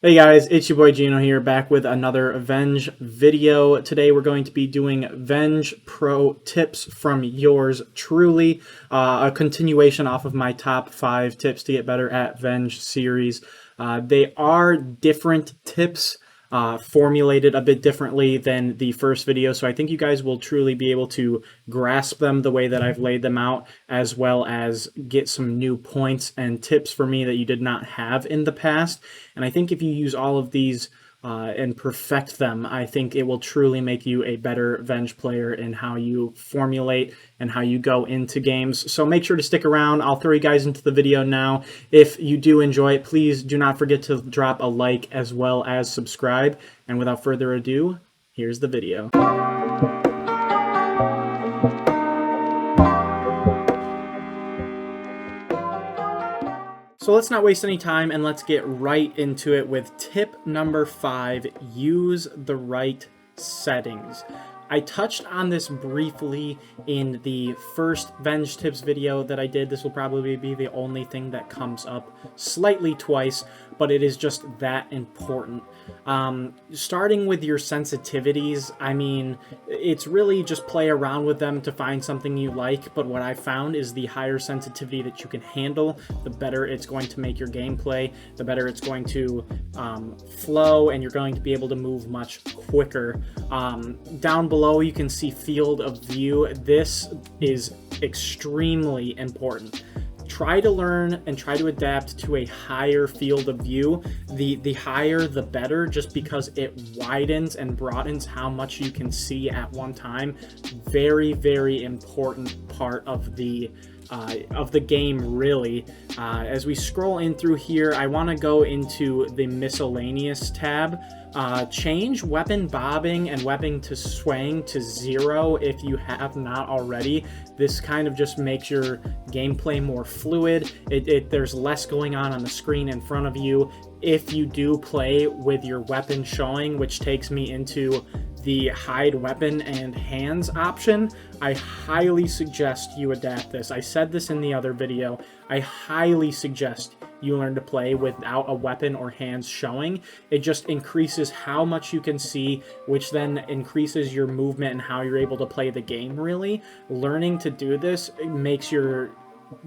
Hey guys, it's your boy Geno here, back with another Venge video. Today we're going to be doing Venge Pro tips from yours truly, a continuation off of my top 5 tips to get better at Venge series. They are different tips, formulated a bit differently than the first video, so I think you guys will truly be able to grasp them the way that I've laid them out, as well as get some new points and tips for me that you did not have in the past. And I think if you use all of these and perfect them, I think it will truly make you a better Venge player in how you formulate and how you go into games. So make sure to stick around. I'll throw you guys into the video now. If you do enjoy it, please do not forget to drop a like as well as subscribe. And without further ado, here's the video. So let's not waste any time and let's get right into it with tip number 5, use the right settings. I touched on this briefly in the first Venge tips video that I did. This will probably be the only thing that comes up slightly twice, but it is just that important. Starting with your sensitivities, I mean, it's really just play around with them to find something you like, but what I found is the higher sensitivity that you can handle, the better it's going to make your gameplay, the better it's going to flow, and you're going to be able to move much quicker. Down below you can see field of view. This is extremely important. Try to learn and try to adapt to a higher field of view. The higher the better, just because it widens and broadens how much you can see at one time. Very, very important part of the game, really. As we scroll in through here, I want to go into the miscellaneous tab. Change weapon bobbing and weapon to swaying to 0 if you have not already. This kind of just makes your gameplay more fluid. There's less going on the screen in front of you if you do play with your weapon showing, which takes me into the hide weapon and hands option. I highly suggest you adapt this. I said this in the other video. I highly suggest you learn to play without a weapon or hands showing. It just increases how much you can see, which then increases your movement and how you're able to play the game, really. Learning to do this, it makes your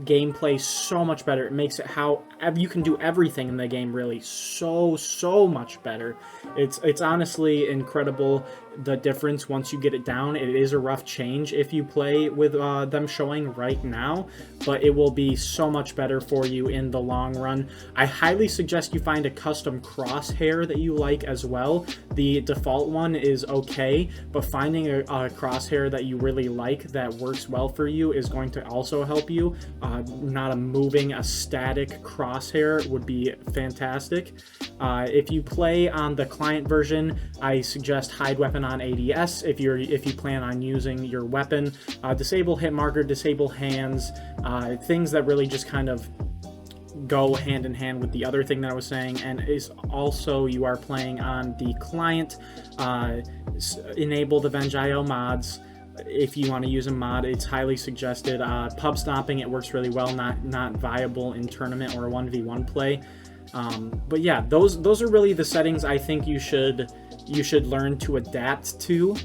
gameplay so much better. It makes it how you can do everything in the game really so much better. It's honestly incredible, the difference once you get it down. It is a rough change if you play with them showing right now, but it will be so much better for you in the long run. I highly suggest you find a custom crosshair that you like as well. The default one is okay, but finding a crosshair that you really like that works well for you is going to also help you. Not moving a static crosshair would be fantastic. If you play on the client version, I suggest hide weapon on ADS if you plan on using your weapon. Disable hit marker, disable hands, things that really just kind of go hand in hand with the other thing that I was saying. And is also, you are playing on the client, enable the Venge.io mods. If you want to use a mod, it's highly suggested. Pub stomping, it works really well, not viable in tournament or a 1v1 play. But yeah, those are really the settings I think you should learn to adapt to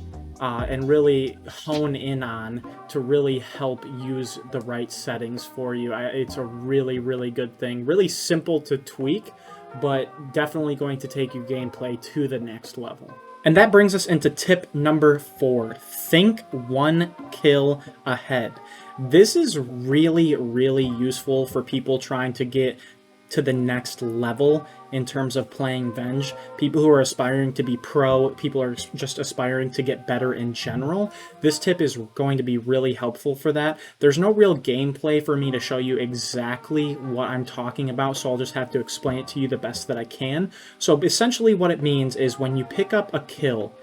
and really hone in on to really help use the right settings for you. It's a really good thing. Really simple to tweak, but definitely going to take your gameplay to the next level. And that brings us into tip number 4. Think one kill ahead. This is really useful for people trying to get to the next level in terms of playing Venge. People who are aspiring to be pro, people are just aspiring to get better in general. This tip is going to be really helpful for that. There's no real gameplay for me to show you exactly what I'm talking about, so I'll just have to explain it to you the best that I can. So essentially what it means is when you pick up a kill,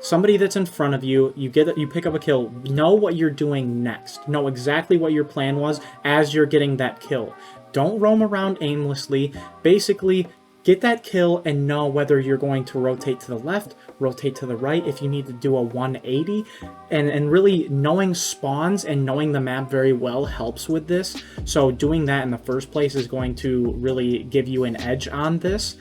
somebody that's in front of you, you pick up a kill, know what you're doing next. Know exactly what your plan was as you're getting that kill. Don't roam around aimlessly. Basically, get that kill and know whether you're going to rotate to the left, rotate to the right, if you need to do a 180. And really knowing spawns and knowing the map very well helps with this. So doing that in the first place is going to really give you an edge on this.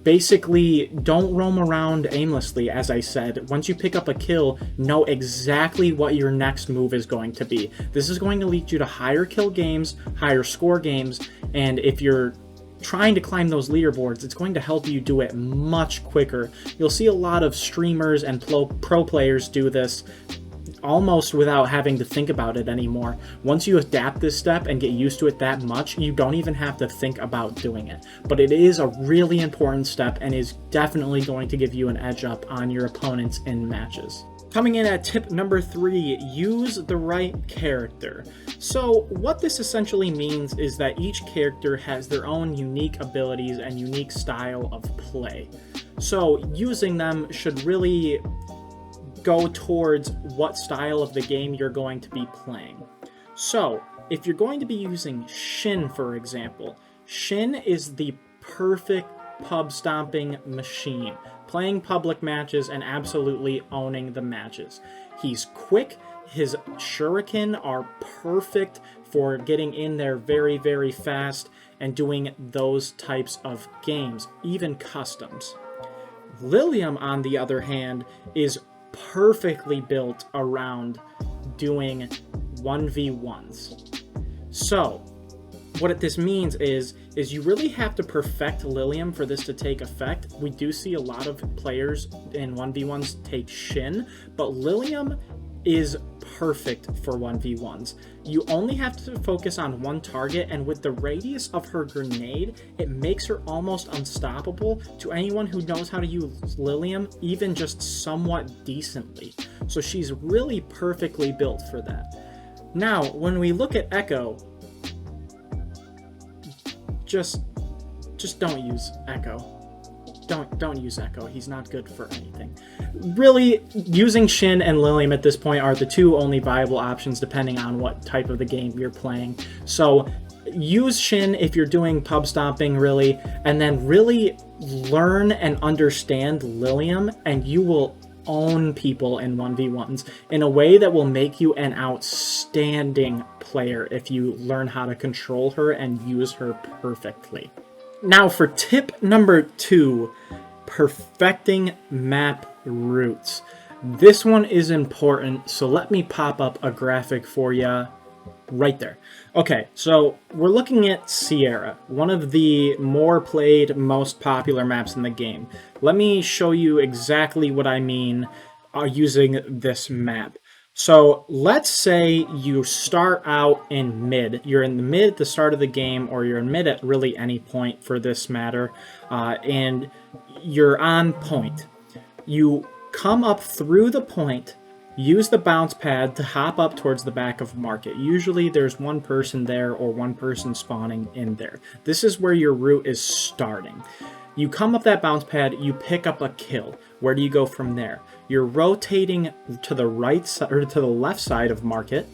Basically, don't roam around aimlessly, as I said. Once you pick up a kill, know exactly what your next move is going to be. This is going to lead you to higher kill games, higher score games, and if you're trying to climb those leaderboards, it's going to help you do it much quicker. You'll see a lot of streamers and pro players do this almost without having to think about it anymore. Once you adapt this step and get used to it that much, you don't even have to think about doing it. But it is a really important step and is definitely going to give you an edge up on your opponents in matches. Coming in at tip number 3, use the right character. So what this essentially means is that each character has their own unique abilities and unique style of play. So using them should really go towards what style of the game you're going to be playing. So if you're going to be using Shin, for example, Shin is the perfect pub stomping machine, playing public matches and absolutely owning the matches. He's quick, his shuriken are perfect for getting in there very, very fast and doing those types of games, even customs. Lilium, on the other hand, is perfectly built around doing 1v1s. So what this means is you really have to perfect Lilium for this to take effect. We do see a lot of players in 1v1s take Shin, but Lilium is perfect for 1v1s. You only have to focus on one target, and with the radius of her grenade, it makes her almost unstoppable to anyone who knows how to use Lilium, even just somewhat decently. So she's really perfectly built for that. Now, when we look at Echo, just don't use Echo. Don't use Echo. He's not good for anything. Really, using Shin and Lilium at this point are the two only viable options depending on what type of the game you're playing. So use Shin if you're doing pub stomping, really, and then really learn and understand Lilium, and you will own people in 1v1s in a way that will make you an outstanding player if you learn how to control her and use her perfectly. Now for tip number 2, perfecting map routes. This one is important, so let me pop up a graphic for you right there. Okay, so we're looking at Sierra, one of the more played, most popular maps in the game. Let me show you exactly what I mean using this map. So let's say you start out in mid. You're in the mid at the start of the game, or you're in mid at really any point for this matter, and you're on point. You come up through the point, use the bounce pad to hop up towards the back of market. Usually there's one person there or one person spawning in there. This is where your route is starting. You come up that bounce pad, you pick up a kill. Where do you go from there? You're rotating to the right side, or to the left side of market,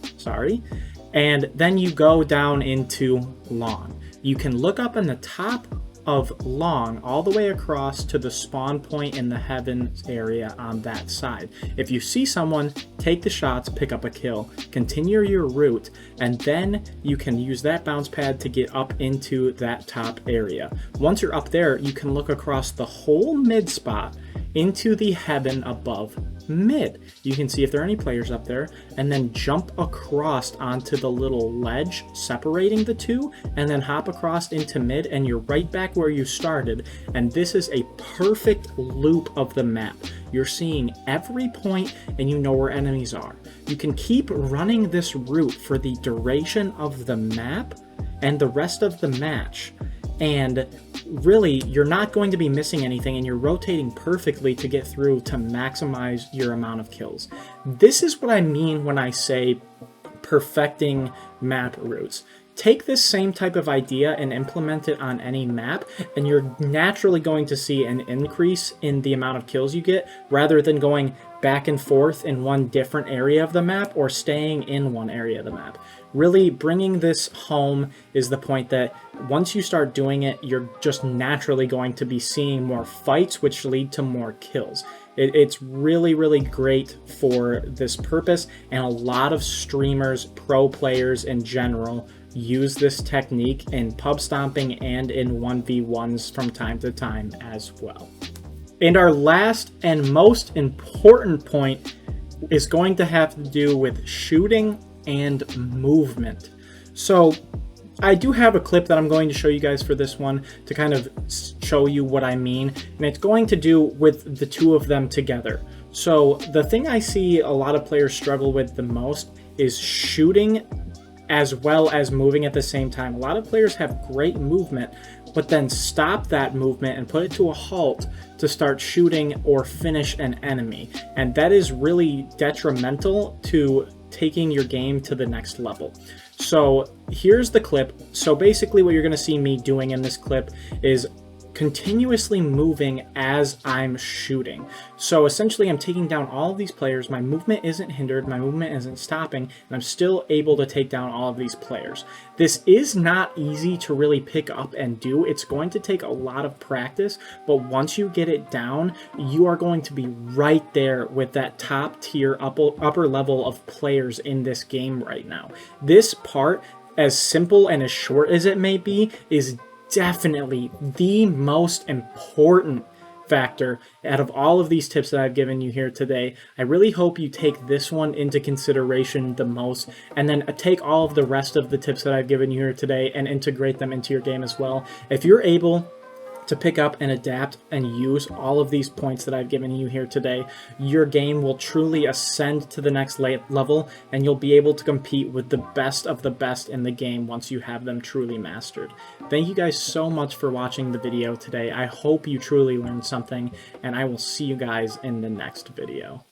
and then you go down into long. You can look up in the top of long all the way across to the spawn point in the heaven area on that side. If you see someone, take the shots, pick up a kill, continue your route, and then you can use that bounce pad to get up into that top area. Once you're up there, you can look across the whole mid spot into the heaven above mid. You can see if there are any players up there, and then jump across onto the little ledge separating the two, and then hop across into mid, and you're right back where you started. And this is a perfect loop of the map. You're seeing every point, and you know where enemies are. You can keep running this route for the duration of the map and the rest of the match, and really, you're not going to be missing anything, and you're rotating perfectly to get through to maximize your amount of kills. This is what I mean when I say perfecting map routes. Take this same type of idea and implement it on any map, and you're naturally going to see an increase in the amount of kills you get, rather than going back and forth in one different area of the map or staying in one area of the map. Really bringing this home is the point that once you start doing it, you're just naturally going to be seeing more fights, which lead to more kills. It's really, really great for this purpose, and a lot of streamers, pro players in general, use this technique in pub stomping and in 1v1s from time to time as well. And our last and most important point is going to have to do with shooting and movement. So I do have a clip that I'm going to show you guys for this one to kind of show you what I mean, and it's going to do with the two of them together. So the thing I see a lot of players struggle with the most is shooting as well as moving at the same time. A lot of players have great movement, but then stop that movement and put it to a halt to start shooting or finish an enemy. And that is really detrimental to taking your game to the next level. So here's the clip. So basically what you're going to see me doing in this clip is continuously moving as I'm shooting. So essentially I'm taking down all of these players. My movement isn't hindered, my movement isn't stopping, and I'm still able to take down all of these players. This is not easy to really pick up and do. It's going to take a lot of practice, but once you get it down, you are going to be right there with that top tier upper level of players in this game right now. This part, as simple and as short as it may be, is definitely the most important factor out of all of these tips that I've given you here today. I really hope you take this one into consideration the most, and then take all of the rest of the tips that I've given you here today and integrate them into your game as well. If you're able to pick up and adapt and use all of these points that I've given you here today, your game will truly ascend to the next level, and you'll be able to compete with the best of the best in the game once you have them truly mastered. Thank you guys so much for watching the video today. I hope you truly learned something, and I will see you guys in the next video.